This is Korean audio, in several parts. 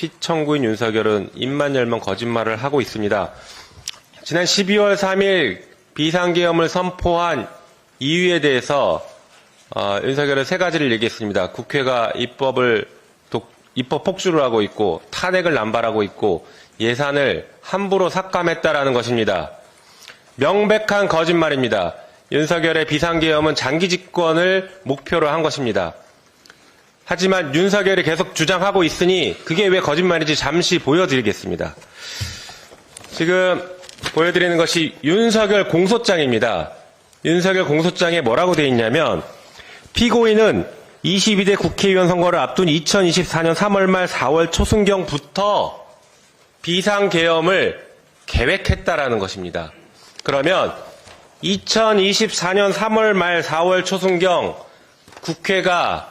피청구인 윤석열은 입만 열면 거짓말을 하고 있습니다. 지난 12월 3일 비상계엄을 선포한 이유에 대해서 윤석열은 세 가지를 얘기했습니다. 국회가 입법 폭주를 하고 있고 탄핵을 남발하고 있고 예산을 함부로 삭감했다라는 것입니다. 명백한 거짓말입니다. 윤석열의 비상계엄은 장기 집권을 목표로 한 것입니다. 하지만 윤석열이 계속 주장하고 있으니 그게 왜 거짓말인지 잠시 보여드리겠습니다. 지금 보여드리는 것이 윤석열 공소장입니다. 윤석열 공소장에 뭐라고 되어 있냐면 피고인은 22대 국회의원 선거를 앞둔 2024년 3월 말 4월 초순경부터 비상계엄을 계획했다라는 것입니다. 그러면 2024년 3월 말 4월 초순경 국회가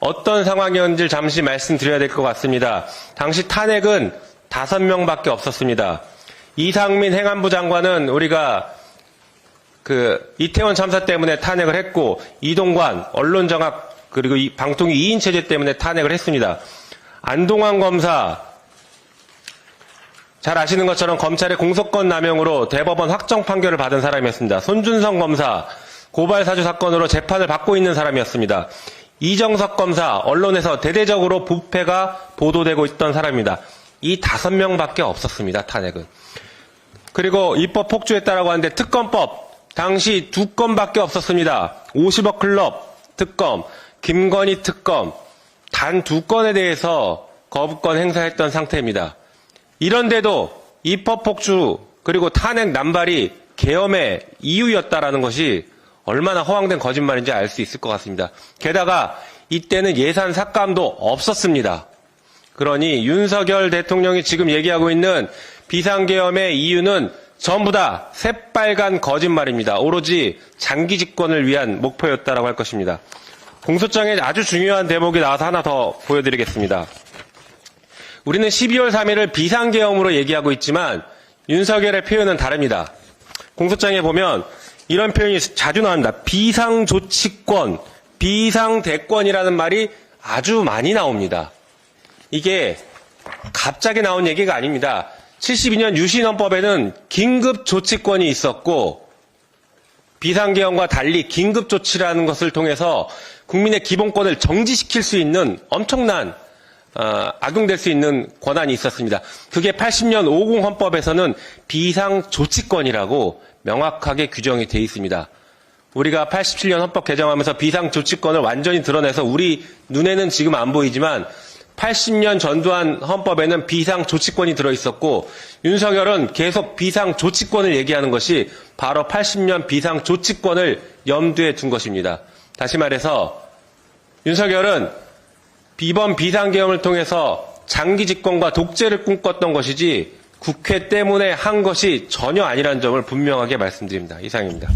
어떤 상황이었는지 잠시 말씀드려야 될 것 같습니다. 당시 탄핵은 5명밖에 없었습니다. 이상민 행안부 장관은 우리가 이태원 참사 때문에 탄핵을 했고 이동관 언론정악 그리고 방통위 2인 체제 때문에 탄핵을 했습니다. 안동환 검사 잘 아시는 것처럼 검찰의 공소권 남용으로 대법원 확정 판결을 받은 사람이었습니다. 손준성 검사 고발 사주 사건으로 재판을 받고 있는 사람이었습니다. 이정석 검사 언론에서 대대적으로 부패가 보도되고 있던 사람입니다. 이 5명밖에 없었습니다. 탄핵은. 그리고 입법 폭주했다라고 하는데 특검법 당시 2건밖에 없었습니다. 50억 클럽 특검, 김건희 특검 단 2건에 대해서 거부권 행사했던 상태입니다. 이런데도 입법 폭주 그리고 탄핵 남발이 계엄의 이유였다라는 것이 얼마나 허황된 거짓말인지 알 수 있을 것 같습니다. 게다가 이때는 예산 삭감도 없었습니다. 그러니 윤석열 대통령이 지금 얘기하고 있는 비상계엄의 이유는 전부 다 새빨간 거짓말입니다. 오로지 장기 집권을 위한 목표였다라고 할 것입니다. 공소장에 아주 중요한 대목이 나와서 하나 더 보여드리겠습니다. 우리는 12월 3일을 비상계엄으로 얘기하고 있지만 윤석열의 표현은 다릅니다. 공소장에 보면 이런 표현이 자주 나옵니다. 비상조치권, 비상대권이라는 말이 아주 많이 나옵니다. 이게 갑자기 나온 얘기가 아닙니다. 72년 유신헌법에는 긴급조치권이 있었고 비상계엄과 달리 긴급조치라는 것을 통해서 국민의 기본권을 정지시킬 수 있는 엄청난 악용될 수 있는 권한이 있었습니다. 그게 80년 50 헌법에서는 비상조치권이라고 명확하게 규정이 되어 있습니다. 우리가 87년 헌법 개정하면서 비상조치권을 완전히 드러내서 우리 눈에는 지금 안 보이지만 80년 전두환 헌법에는 비상조치권이 들어있었고 윤석열은 계속 비상조치권을 얘기하는 것이 바로 80년 비상조치권을 염두에 둔 것입니다. 다시 말해서 윤석열은 이번 비상계엄을 통해서 장기 집권과 독재를 꿈꿨던 것이지 국회 때문에 한 것이 전혀 아니라는 점을 분명하게 말씀드립니다. 이상입니다.